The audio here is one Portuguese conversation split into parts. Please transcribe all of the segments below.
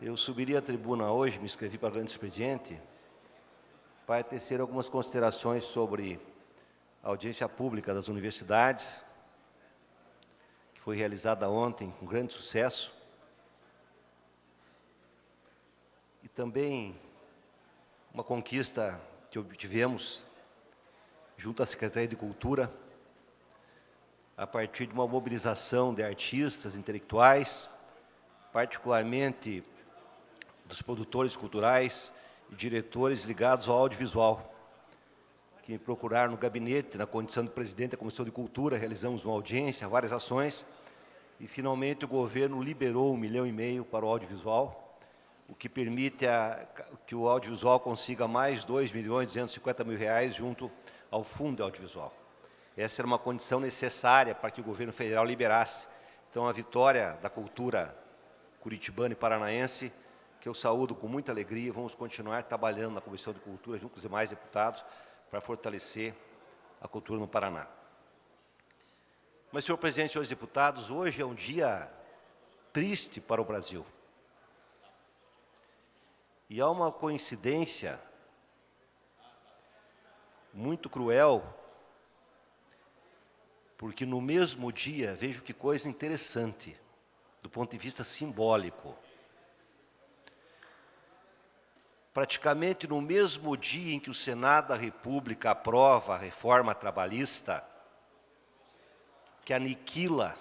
Eu subiria à tribuna hoje, me inscrevi para o grande expediente, para tecer algumas considerações sobre a audiência pública das universidades, que foi realizada ontem com grande sucesso, e também uma conquista que obtivemos junto à Secretaria de Cultura, a partir de uma mobilização de artistas, intelectuais, particularmente dos produtores culturais e diretores ligados ao audiovisual, que me procuraram no gabinete, na condição de presidente da Comissão de Cultura, realizamos uma audiência, várias ações, e finalmente o governo liberou 1,5 milhão para o audiovisual, o que permite que o audiovisual consiga mais 2.250.000 junto ao Fundo Audiovisual. Essa era uma condição necessária para que o governo federal liberasse. Então, a vitória da cultura curitibana e paranaense, que eu saúdo com muita alegria, vamos continuar trabalhando na Comissão de Cultura, junto com os demais deputados, para fortalecer a cultura no Paraná. Mas, senhor presidente, senhores deputados, hoje é um dia triste para o Brasil. E há uma coincidência muito cruel, porque no mesmo dia, vejo que coisa interessante, do ponto de vista simbólico. Praticamente no mesmo dia em que o Senado da República aprova a reforma trabalhista, que aniquila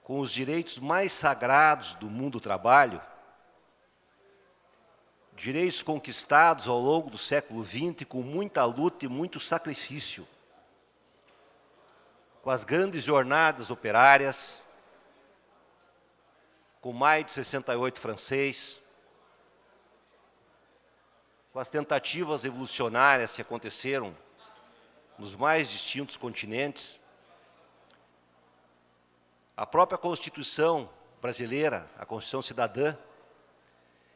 com os direitos mais sagrados do mundo do trabalho, direitos conquistados ao longo do século XX com muita luta e muito sacrifício, com as grandes jornadas operárias, com maio de 68 francês, com as tentativas revolucionárias que aconteceram nos mais distintos continentes, a própria Constituição brasileira, a Constituição Cidadã,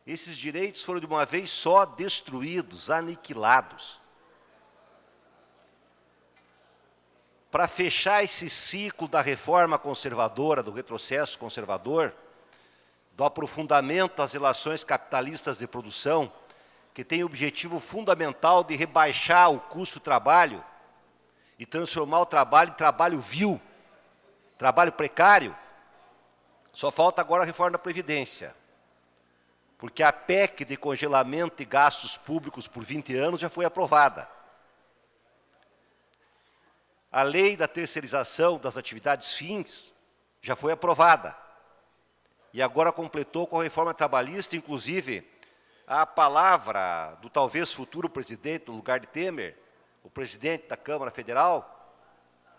esses direitos foram de uma vez só destruídos, aniquilados. Para fechar esse ciclo da reforma conservadora, do retrocesso conservador, do aprofundamento das relações capitalistas de produção, que tem o objetivo fundamental de rebaixar o custo do trabalho e transformar o trabalho em trabalho vil, trabalho precário, só falta agora a reforma da Previdência, porque a PEC de congelamento de gastos públicos por 20 anos já foi aprovada. A lei da terceirização das atividades fins já foi aprovada. E agora completou com a reforma trabalhista, inclusive, a palavra do talvez futuro presidente, no lugar de Temer, o presidente da Câmara Federal,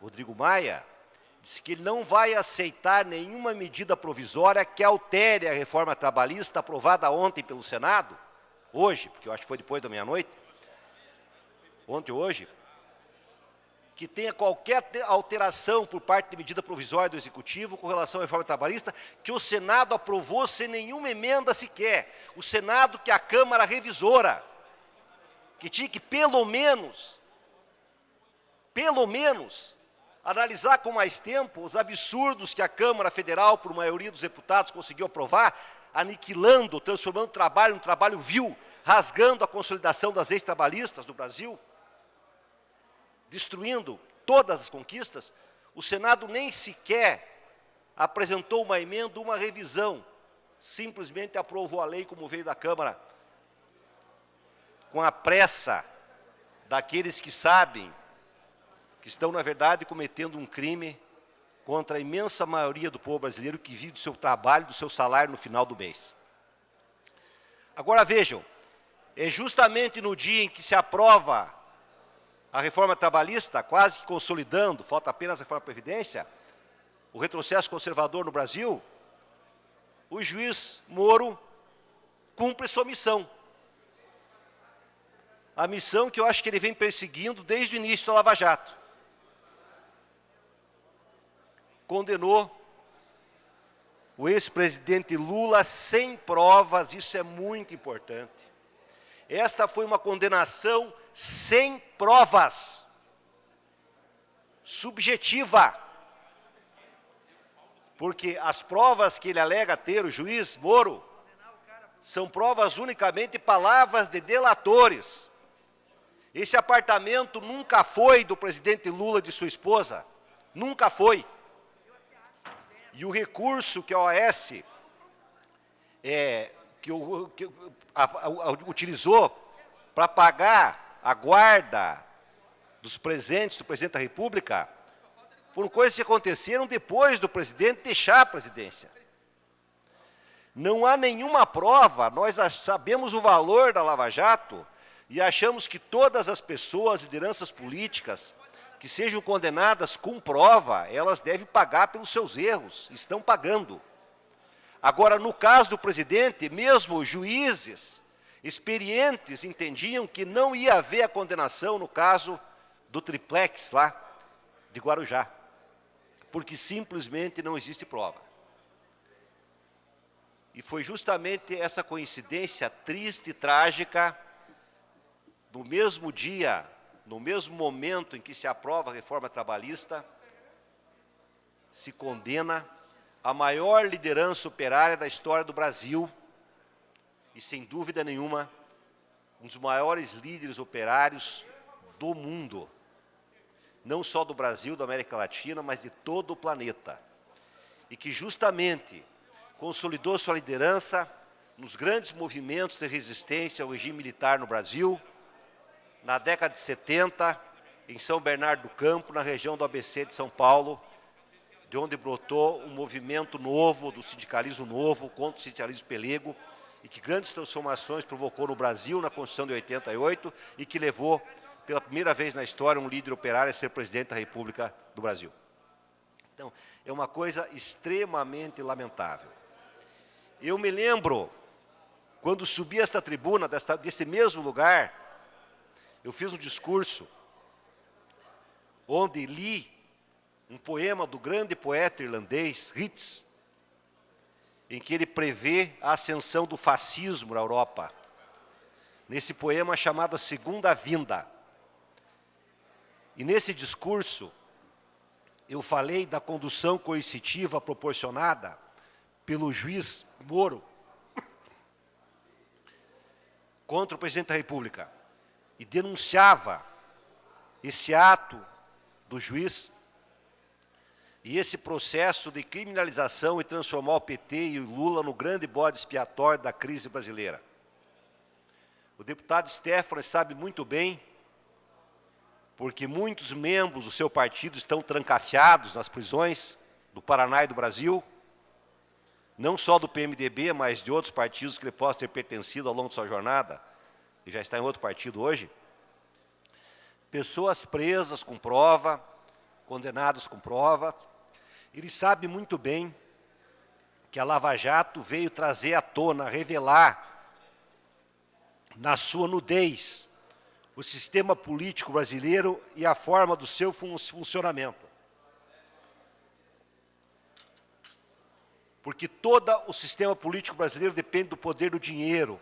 Rodrigo Maia, disse que ele não vai aceitar nenhuma medida provisória que altere a reforma trabalhista aprovada ontem pelo Senado, hoje, porque eu acho que foi depois da meia-noite, ontem ou hoje, que tenha qualquer alteração por parte de medida provisória do Executivo com relação à reforma trabalhista, que o Senado aprovou sem nenhuma emenda sequer. O Senado, que é a Câmara revisora, que tinha que, pelo menos, analisar com mais tempo os absurdos que a Câmara Federal, por maioria dos deputados, conseguiu aprovar, aniquilando, transformando o trabalho em um trabalho vil, rasgando a consolidação das leis trabalhistas do Brasil, destruindo todas as conquistas. O Senado nem sequer apresentou uma emenda, uma revisão, simplesmente aprovou a lei como veio da Câmara, com a pressa daqueles que sabem que estão, na verdade, cometendo um crime contra a imensa maioria do povo brasileiro que vive do seu trabalho, do seu salário no final do mês. Agora vejam, é justamente no dia em que se aprova a reforma trabalhista, quase que consolidando, falta apenas a reforma da Previdência, o retrocesso conservador no Brasil, o juiz Moro cumpre sua missão. A missão que eu acho que ele vem perseguindo desde o início da Lava Jato. Condenou o ex-presidente Lula sem provas, isso é muito importante. Esta foi uma condenação sem provas, subjetiva, porque as provas que ele alega ter, o juiz Moro, são provas unicamente palavras de delatores. Esse apartamento nunca foi do presidente Lula e de sua esposa. Nunca foi. E o recurso que a OAS utilizou para pagar a guarda dos presentes do presidente da República foram coisas que aconteceram depois do presidente deixar a presidência. Não há nenhuma prova, nós sabemos o valor da Lava Jato e achamos que todas as pessoas, lideranças políticas, que sejam condenadas com prova, elas devem pagar pelos seus erros, estão pagando. Agora, no caso do presidente, mesmo juízes experientes entendiam que não ia haver a condenação no caso do triplex lá de Guarujá, porque simplesmente não existe prova. E foi justamente essa coincidência triste e trágica, no mesmo dia, no mesmo momento em que se aprova a reforma trabalhista, se condena a maior liderança operária da história do Brasil e, sem dúvida nenhuma, um dos maiores líderes operários do mundo, não só do Brasil, da América Latina, mas de todo o planeta, e que justamente consolidou sua liderança nos grandes movimentos de resistência ao regime militar no Brasil, na década de 70, em São Bernardo do Campo, na região do ABC de São Paulo, de onde brotou um movimento novo, do sindicalismo novo, contra o sindicalismo pelego, e que grandes transformações provocou no Brasil, na Constituição de 88, e que levou, pela primeira vez na história, um líder operário a ser presidente da República do Brasil. Então, é uma coisa extremamente lamentável. Eu me lembro, quando subi esta tribuna, deste mesmo lugar, eu fiz um discurso onde li um poema do grande poeta irlandês, Yeats, em que ele prevê a ascensão do fascismo na Europa, nesse poema chamado A Segunda Vinda. E nesse discurso, eu falei da condução coercitiva proporcionada pelo juiz Moro contra o presidente da República e denunciava esse ato do juiz e esse processo de criminalização e transformar o PT e o Lula no grande bode expiatório da crise brasileira. O deputado Stefanes sabe muito bem, porque muitos membros do seu partido estão trancafiados nas prisões do Paraná e do Brasil, não só do PMDB, mas de outros partidos que ele possa ter pertencido ao longo de sua jornada, e já está em outro partido hoje. Pessoas presas com prova, condenadas com prova. Ele sabe muito bem que a Lava Jato veio trazer à tona, revelar, na sua nudez, o sistema político brasileiro e a forma do seu funcionamento. Porque todo o sistema político brasileiro depende do poder do dinheiro.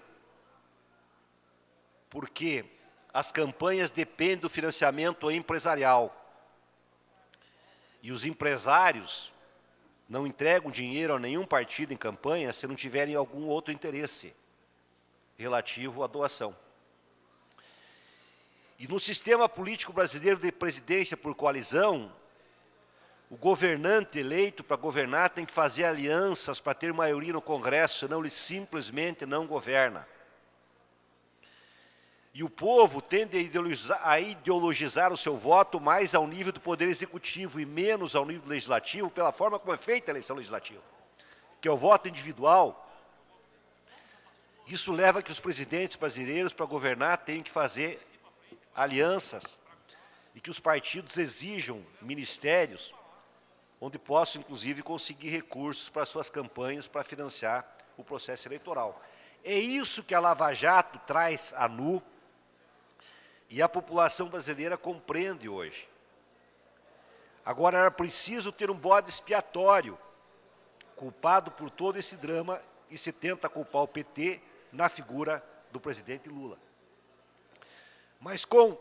Porque as campanhas dependem do financiamento empresarial. E os empresários não entregam dinheiro a nenhum partido em campanha se não tiverem algum outro interesse relativo à doação. E no sistema político brasileiro de presidência por coalizão, o governante eleito para governar tem que fazer alianças para ter maioria no Congresso, senão ele simplesmente não governa. E o povo tende a ideologizar o seu voto mais ao nível do Poder Executivo e menos ao nível legislativo, pela forma como é feita a eleição legislativa, que é o voto individual. Isso leva a que os presidentes brasileiros, para governar, tenham que fazer alianças e que os partidos exijam ministérios onde possam, inclusive, conseguir recursos para suas campanhas para financiar o processo eleitoral. É isso que a Lava Jato traz à nu e a população brasileira compreende hoje. Agora, era preciso ter um bode expiatório, culpado por todo esse drama, e se tenta culpar o PT na figura do presidente Lula. Mas com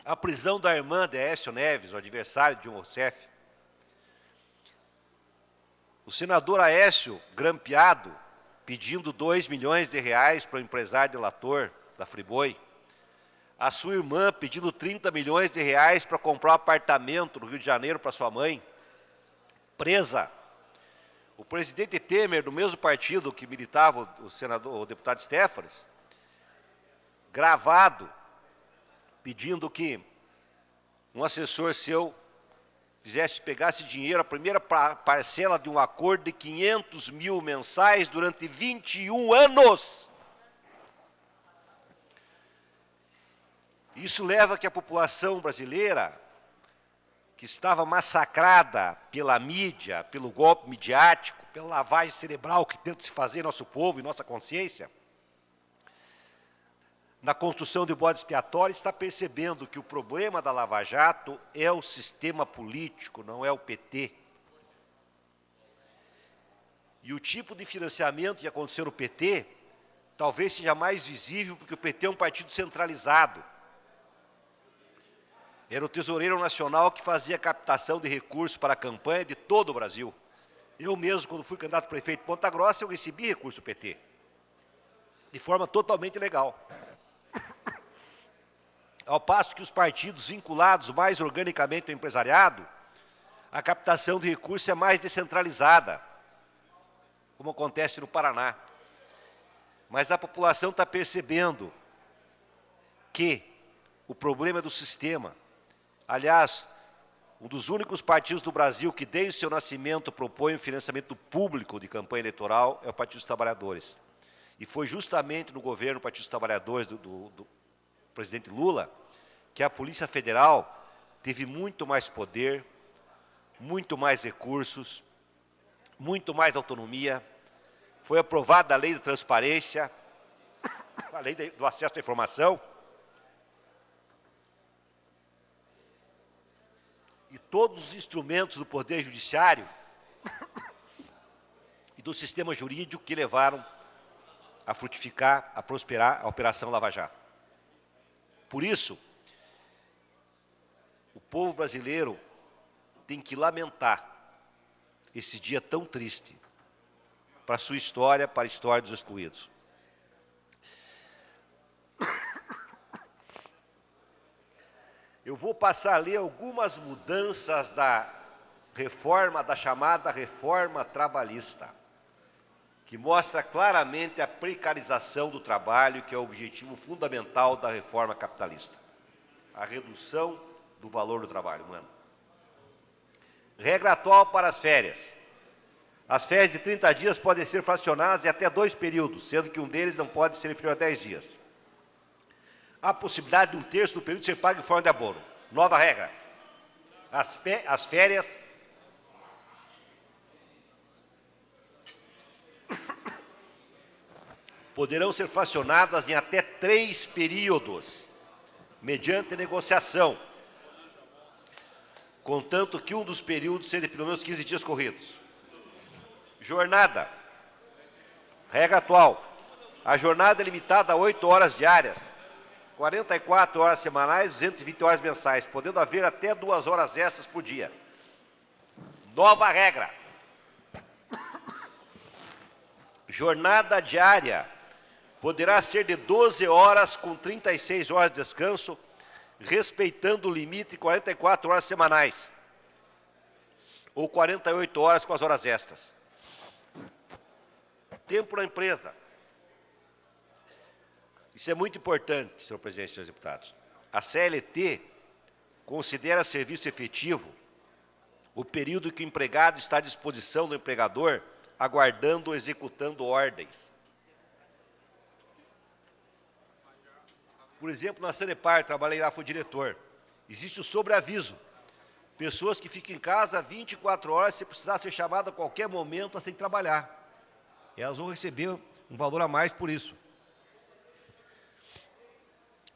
a prisão da irmã de Aécio Neves, o adversário de Dilma Rousseff, o senador Aécio, grampeado pedindo 2 milhões de reais para o empresário delator da Friboi, a sua irmã pedindo 30 milhões de reais para comprar um apartamento no Rio de Janeiro para sua mãe, presa. O presidente Temer, do mesmo partido que militava o deputado Stefanes, gravado, pedindo que um assessor seu pegasse dinheiro, a primeira parcela de um acordo de 500 mil mensais durante 21 anos. Isso leva a que a população brasileira, que estava massacrada pela mídia, pelo golpe midiático, pela lavagem cerebral que tenta se fazer em nosso povo e nossa consciência, na construção de bode expiatório, está percebendo que o problema da Lava Jato é o sistema político, não é o PT. E o tipo de financiamento que aconteceu no PT talvez seja mais visível porque o PT é um partido centralizado. Era o tesoureiro nacional que fazia a captação de recursos para a campanha de todo o Brasil. Eu mesmo, quando fui candidato a prefeito de Ponta Grossa, eu recebi recurso do PT, de forma totalmente legal. Ao passo que os partidos vinculados mais organicamente ao empresariado, a captação de recursos é mais descentralizada, como acontece no Paraná. Mas a população está percebendo que o problema é do sistema. Aliás, um dos únicos partidos do Brasil que, desde o seu nascimento, propõe o financiamento público de campanha eleitoral é o Partido dos Trabalhadores. E foi justamente no governo do Partido dos Trabalhadores, do presidente Lula, que a Polícia Federal teve muito mais poder, muito mais recursos, muito mais autonomia. Foi aprovada a lei da transparência, a lei do acesso à informação. E todos os instrumentos do Poder Judiciário e do sistema jurídico que levaram a frutificar, a prosperar a Operação Lava Jato. Por isso, o povo brasileiro tem que lamentar esse dia tão triste para a sua história, para a história dos excluídos. Eu vou passar a ler algumas mudanças da reforma, da chamada reforma trabalhista, que mostra claramente a precarização do trabalho, que é o objetivo fundamental da reforma capitalista. A redução do valor do trabalho humano. Regra atual para as férias. As férias de 30 dias podem ser fracionadas em até 2 períodos, sendo que um deles não pode ser inferior a 10 dias. A possibilidade de 1/3 do período ser pago em forma de abono. Nova regra. As férias poderão ser fracionadas em até 3 períodos, mediante negociação, contanto que um dos períodos seja de pelo menos 15 dias corridos. Jornada. Regra atual. A jornada é limitada a 8 horas diárias, 44 horas semanais, 220 horas mensais, podendo haver até 2 horas extras por dia. Nova regra. Jornada diária poderá ser de 12 horas com 36 horas de descanso, respeitando o limite de 44 horas semanais, ou 48 horas com as horas extras. Tempo na empresa. Isso é muito importante, senhor presidente e senhores deputados. A CLT considera serviço efetivo o período que o empregado está à disposição do empregador, aguardando ou executando ordens. Por exemplo, na Sanepar, trabalhei lá, fui diretor. Existe o sobreaviso. Pessoas que ficam em casa 24 horas, se precisar ser chamada a qualquer momento, elas têm que trabalhar. Elas vão receber um valor a mais por isso.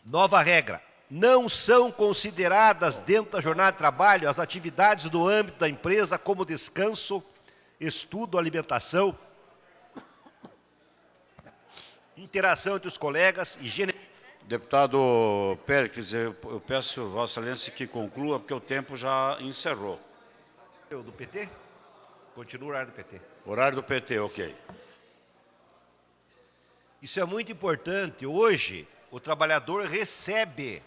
Nova regra. Não são consideradas dentro da jornada de trabalho as atividades do âmbito da empresa como descanso, estudo, alimentação, interação entre os colegas, higiene. Deputado Péricles, eu peço, Vossa Excelência, que conclua, porque o tempo já encerrou. Do PT? Continua o horário do PT. Horário do PT, ok. Isso é muito importante. Hoje, o trabalhador recebe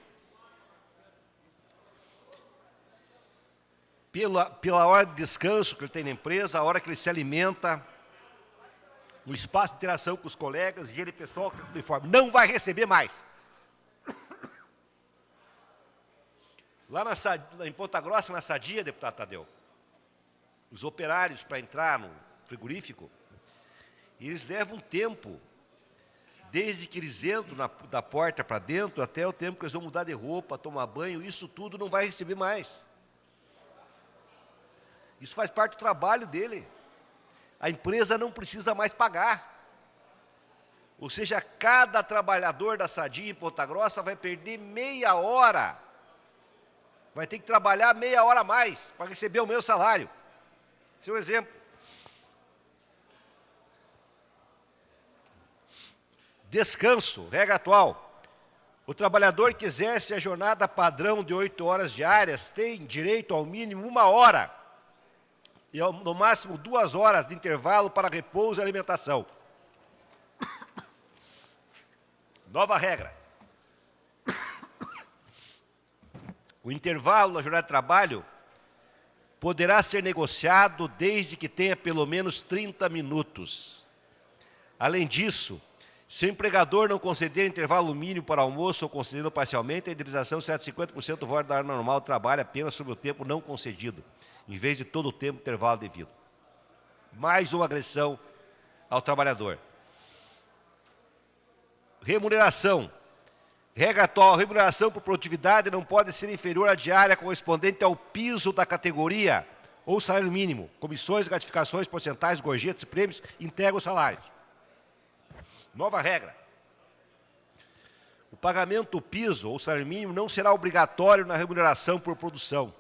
pela hora de descanso que ele tem na empresa, a hora que ele se alimenta, no espaço de interação com os colegas, higiene pessoal, uniforme. Não vai receber mais. Lá em Ponta Grossa, na Sadia, deputado Tadeu, os operários para entrar no frigorífico, eles levam tempo, desde que eles entram da porta para dentro, até o tempo que eles vão mudar de roupa, tomar banho, isso tudo não vai receber mais. Isso faz parte do trabalho dele. A empresa não precisa mais pagar. Ou seja, cada trabalhador da Sadia em Ponta Grossa vai perder meia hora. Vai ter que trabalhar meia hora a mais para receber o meu salário. Esse é um exemplo. Descanso, regra atual. O trabalhador que exerce a jornada padrão de 8 horas diárias tem direito ao mínimo 1 hora e no máximo 2 horas de intervalo para repouso e alimentação. Nova regra. O intervalo na jornada de trabalho poderá ser negociado desde que tenha pelo menos 30 minutos. Além disso, se o empregador não conceder intervalo mínimo para almoço ou concedendo parcialmente, a indenização será de 50% do valor da hora normal de trabalho apenas sobre o tempo não concedido, em vez de todo o tempo intervalo devido. Mais uma agressão ao trabalhador. Remuneração. Regra atual, a remuneração por produtividade não pode ser inferior à diária correspondente ao piso da categoria ou salário mínimo. Comissões, gratificações, porcentagens, gorjetas e prêmios integram os salários. Nova regra. O pagamento do piso ou salário mínimo não será obrigatório na remuneração por produção.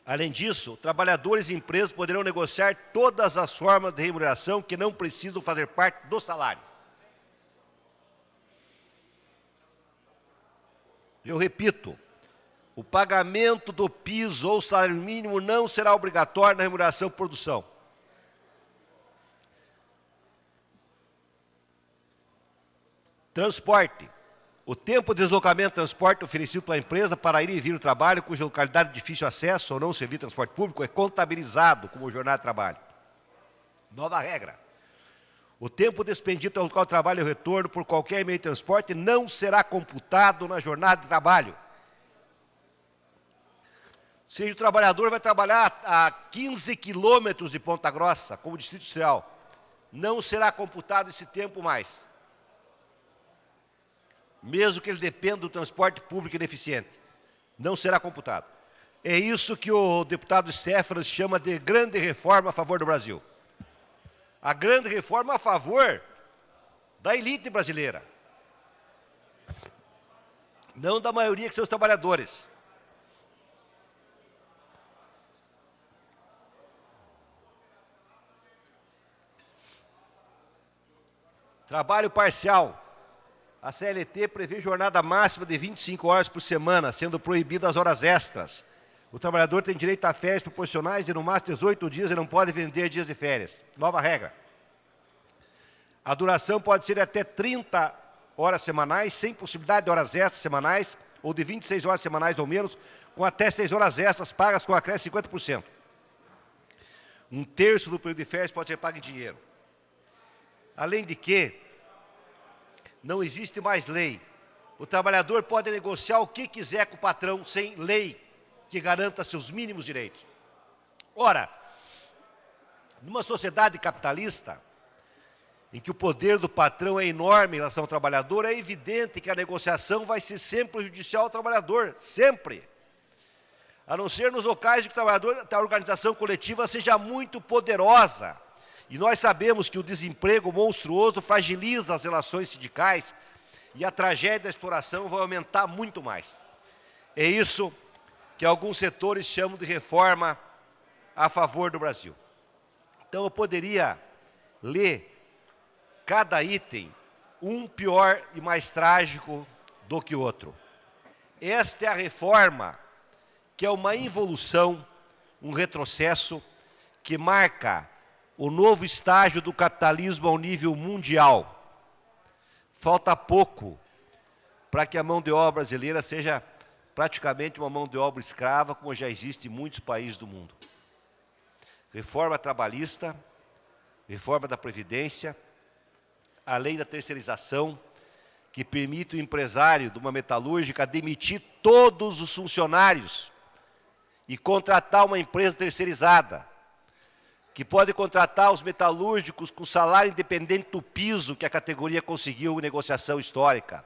Além disso, trabalhadores e empresas poderão negociar todas as formas de remuneração que não precisam fazer parte do salário. Eu repito, o pagamento do piso ou salário mínimo não será obrigatório na remuneração por produção. Transporte. O tempo de deslocamento e transporte oferecido pela empresa para ir e vir ao trabalho, cuja localidade de difícil acesso ou não servir de transporte público, é contabilizado como jornada de trabalho. Nova regra. O tempo despendido ao local de trabalho e o retorno por qualquer meio de transporte não será computado na jornada de trabalho. Se o trabalhador vai trabalhar a 15 quilômetros de Ponta Grossa, como distrito industrial, não será computado esse tempo mais. Mesmo que ele dependa do transporte público ineficiente, não será computado. É isso que o deputado Stefanos chama de grande reforma a favor do Brasil. A grande reforma a favor da elite brasileira, não da maioria que são os trabalhadores. Trabalho parcial. A CLT prevê jornada máxima de 25 horas por semana, sendo proibidas as horas extras. O trabalhador tem direito a férias proporcionais de no máximo 18 dias e não pode vender dias de férias. Nova regra. A duração pode ser até 30 horas semanais, sem possibilidade de horas extras semanais, ou de 26 horas semanais ou menos, com até 6 horas extras pagas com acréscimo de 50%. 1/3 do período de férias pode ser pago em dinheiro. Além de que, não existe mais lei. O trabalhador pode negociar o que quiser com o patrão sem lei que garanta seus mínimos direitos. Ora, numa sociedade capitalista, em que o poder do patrão é enorme em relação ao trabalhador, é evidente que a negociação vai ser sempre prejudicial ao trabalhador, sempre. A não ser nos locais em que a organização coletiva seja muito poderosa. E nós sabemos que o desemprego monstruoso fragiliza as relações sindicais e a tragédia da exploração vai aumentar muito mais. É isso que alguns setores chamam de reforma a favor do Brasil. Então eu poderia ler cada item, um pior e mais trágico do que o outro. Esta é a reforma, que é uma involução, um retrocesso, que marca o novo estágio do capitalismo ao nível mundial. Falta pouco para que a mão de obra brasileira seja praticamente uma mão de obra escrava, como já existe em muitos países do mundo. Reforma trabalhista, reforma da Previdência, a lei da terceirização, que permite o empresário de uma metalúrgica demitir todos os funcionários e contratar uma empresa terceirizada, que pode contratar os metalúrgicos com salário independente do piso que a categoria conseguiu em negociação histórica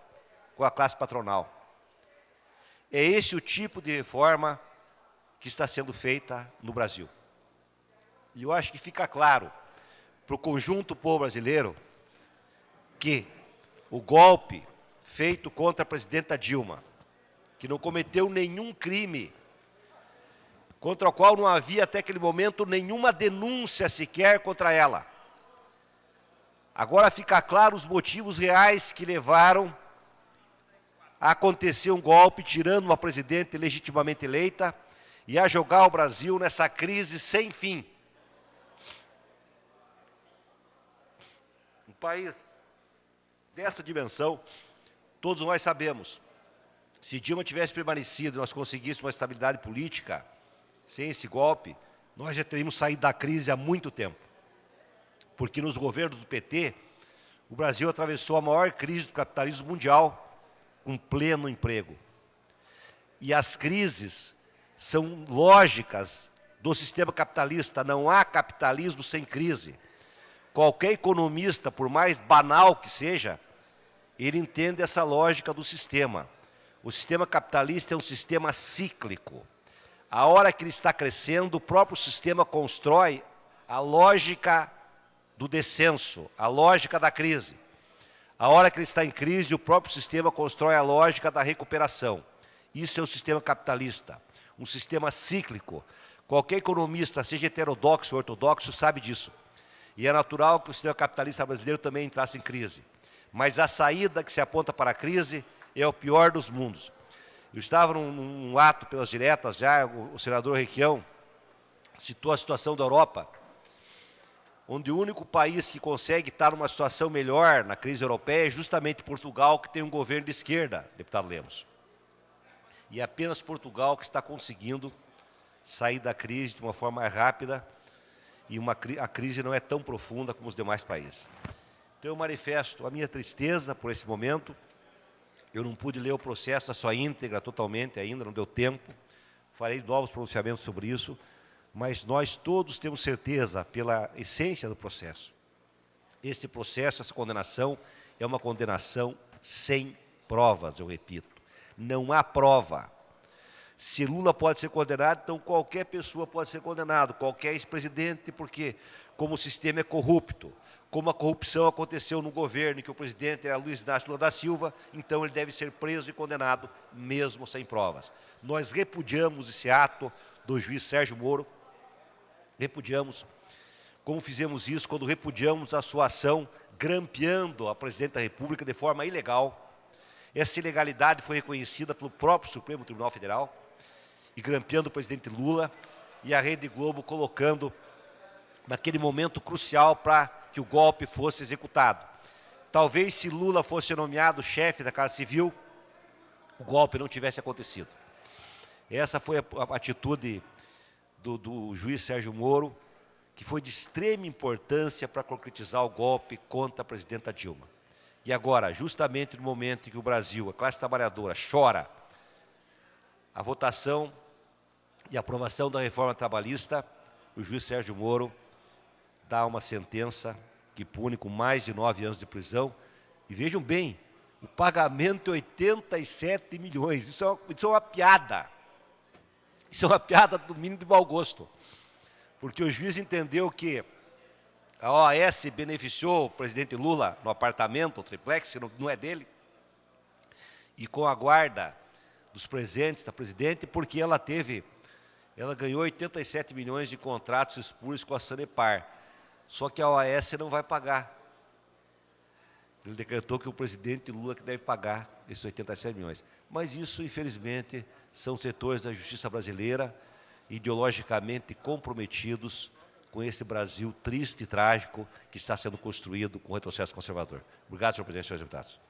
com a classe patronal. É esse o tipo de reforma que está sendo feita no Brasil. E eu acho que fica claro para o conjunto do povo brasileiro que o golpe feito contra a presidenta Dilma, que não cometeu nenhum crime, contra o qual não havia até aquele momento nenhuma denúncia sequer contra ela. Agora fica claro os motivos reais que levaram a acontecer um golpe, tirando uma presidente legitimamente eleita e a jogar o Brasil nessa crise sem fim. Um país dessa dimensão, todos nós sabemos, se Dilma tivesse permanecido e nós conseguíssemos uma estabilidade política, sem esse golpe, nós já teríamos saído da crise há muito tempo. Porque nos governos do PT, o Brasil atravessou a maior crise do capitalismo mundial, com pleno emprego. E as crises são lógicas do sistema capitalista, não há capitalismo sem crise. Qualquer economista, por mais banal que seja, ele entende essa lógica do sistema. O sistema capitalista é um sistema cíclico. A hora que ele está crescendo, o próprio sistema constrói a lógica do descenso, a lógica da crise. A hora que ele está em crise, o próprio sistema constrói a lógica da recuperação. Isso é o sistema capitalista, um sistema cíclico. Qualquer economista, seja heterodoxo ou ortodoxo, sabe disso. E é natural que o sistema capitalista brasileiro também entrasse em crise. Mas a saída que se aponta para a crise é o pior dos mundos. Eu estava num ato pelas diretas já, o senador Requião citou a situação da Europa, onde o único país que consegue estar numa situação melhor na crise europeia é justamente Portugal, que tem um governo de esquerda, deputado Lemos. E é apenas Portugal que está conseguindo sair da crise de uma forma mais rápida e a crise não é tão profunda como os demais países. Então eu manifesto a minha tristeza por esse momento. Eu não pude ler o processo a sua íntegra totalmente ainda, não deu tempo. Farei novos pronunciamentos sobre isso, mas nós todos temos certeza, pela essência do processo. Esse processo, essa condenação, é uma condenação sem provas, eu repito. Não há prova. Se Lula pode ser condenado, então qualquer pessoa pode ser condenado, qualquer ex-presidente, porque como o sistema é corrupto, como a corrupção aconteceu no governo em que o presidente era Luiz Inácio Lula da Silva, então ele deve ser preso e condenado, mesmo sem provas. Nós repudiamos esse ato do juiz Sérgio Moro, repudiamos, como fizemos isso quando repudiamos a sua ação grampeando a presidente da República de forma ilegal. Essa ilegalidade foi reconhecida pelo próprio Supremo Tribunal Federal, e grampeando o presidente Lula, e a Rede Globo colocando naquele momento crucial para que o golpe fosse executado. Talvez se Lula fosse nomeado chefe da Casa Civil, o golpe não tivesse acontecido. Essa foi a atitude do juiz Sérgio Moro, que foi de extrema importância para concretizar o golpe contra a presidenta Dilma. E agora, justamente no momento em que o Brasil, a classe trabalhadora, chora a votação e a aprovação da reforma trabalhista, o juiz Sérgio Moro dá uma sentença que pune com mais de 9 anos de prisão. E vejam bem, o pagamento é 87 milhões. Isso é uma piada. Isso é uma piada do mínimo de mau gosto. Porque o juiz entendeu que a OAS beneficiou o presidente Lula no apartamento, o triplex, que não é dele, e com a guarda dos presentes da presidente, porque ela ganhou 87 milhões de contratos espúrios com a Sanepar. Só que a OAS não vai pagar. Ele decretou que o presidente Lula que deve pagar esses 87 milhões. Mas isso, infelizmente, são setores da justiça brasileira ideologicamente comprometidos com esse Brasil triste e trágico que está sendo construído com o retrocesso conservador. Obrigado, senhor presidente e senhores deputados.